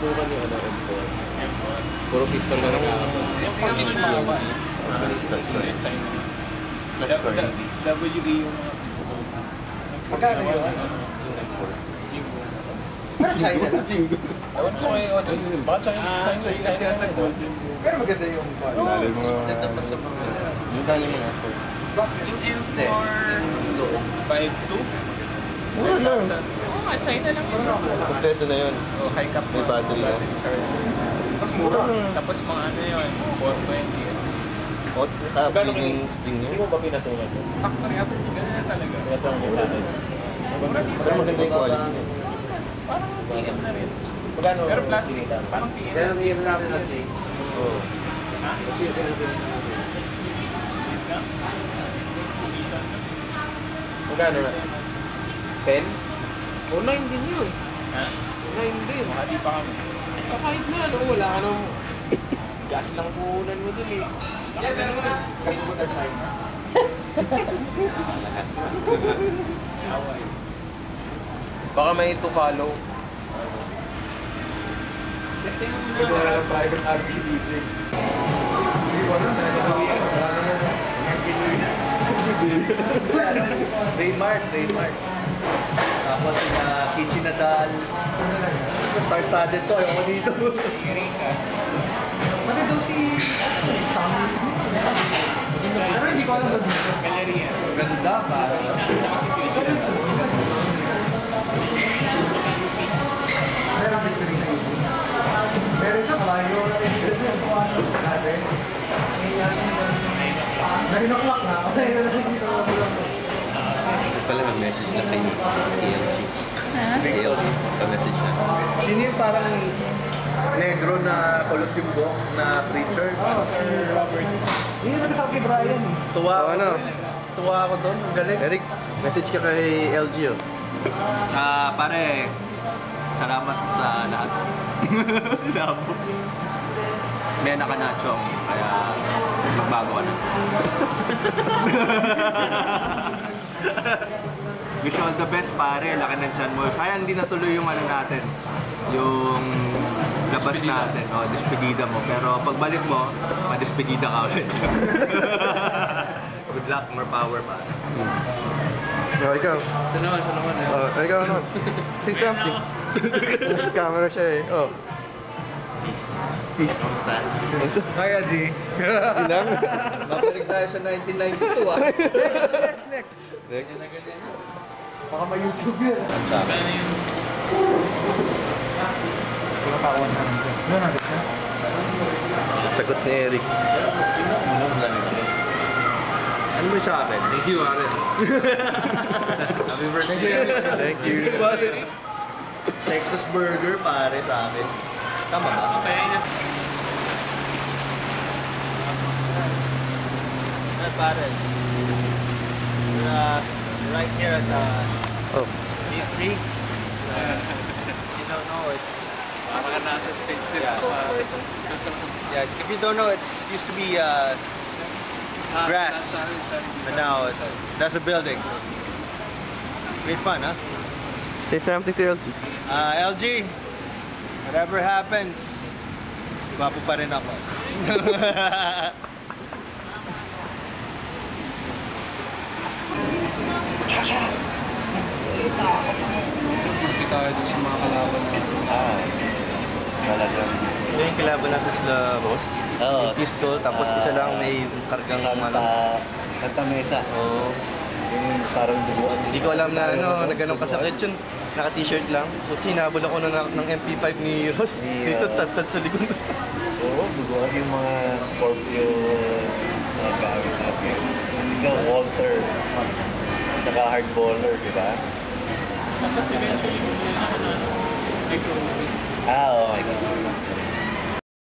tutukan yung ano, M4. Puro pistol na nakakapag. Yung package mahaba eh. WD yung mga pistol. Magkano yun? Pero China lang. Ewan ko kayo, baka China na golden. Pero maganda yung body. Dali mga... pa sa mga... Yung dali mga... Yung M4 5.2? Mura lang. Oo nga, China lang yun. Kompleto na yun. Oh, high cap May battery na. charger. Mas mura. Tapos mga ano yun, 420. Hot, Magkano yung spring Hindi nyo. mo ba pinatulan yun? Factory up, ganun na talaga. Pinatulan mo sa akin. Mura dito. Pero maganda yung quality. Parang PM na rin. Magkano? Pero plastic, parang PM. Pero hindi natin na Jay. Oo. Ha? Kasi yung Magkano na? 10? O 9 din yun. Ha? 9 din. Mga di pa kami. Kahit na ano, wala ka nang gas lang puhunan mo dun eh. kasi mo na China. Away. Baka may to follow. Testing mo Ito na lang tayo ng RBC DJ. Raymart. Tapos Kichi Nadal. Star-studded to, ayaw ko dito. Pati daw si... Pero hindi ko alam dito. Galleria. Ganda, parang. Meron victory sa iyo. Meron siya, malayo na rin. Natin. 9 o'clock na. Okay na lang dito. Pala mag-message na kay KLG. KLG, pa-message na. Sino yung parang negro na kulot yung buhok na preacher? Yun yung nagsasabi kay Brian. Tuwa ako Ano? doon. Tuwa ako doon. Ang galing. Eric, message ka kay LG oh. Pare, salamat sa lahat. Sabot. May nakanachong, kaya magbago ka na. Wish you all the best, pare. Laki ng tiyan mo. Sayang hindi natuloy yung ano natin. Yung labas natin. O, despedida mo. Pero pagbalik mo, ma-despedida ka ulit. Good luck, more power, pare. Oh, ikaw. Sa naman eh. Oh, ikaw ano? Say something. Nasa camera siya eh. Oh. Peace. Kamusta? Kaya G. Ilang? Babalik tayo sa 1992, ah. Next. Next. Baka may YouTube yan. Kaya yun. Pinakawan na natin. Ano natin siya? Sagot ni Eric. Ano mo sa akin? Thank you, Aren. Happy birthday. Thank you. Texas Burger, pare, sa akin. Tama ba? Kaya yun. Pare. Right here at Oh. D3. You don't know, it's... Baka nasa stage din. Yeah, if you don't know, it's used to be grass. But now that's a building. Great fun, huh? Say something to LG. LG, whatever happens, gwapo pa rin ako. Hindi tayo dun sa mga kalaban na. Talagang. Ito yung kilaban natin sila, boss. Oo. Pistol, tapos isa lang may kargang Kanta mesa. Oo. Yung parang duguan. Hindi ko alam na ano, na ganun kasakit yun. Naka-t-shirt lang. Kutsi, hinabol ako ng MP5 ni Ross. Dito, tad sa likod. Oo, duguan yung mga Scorpio na gamit natin. Ikaw, Walter. Naka-hard baller, di ba? Tapos eventually, may cruising. Oo, my God.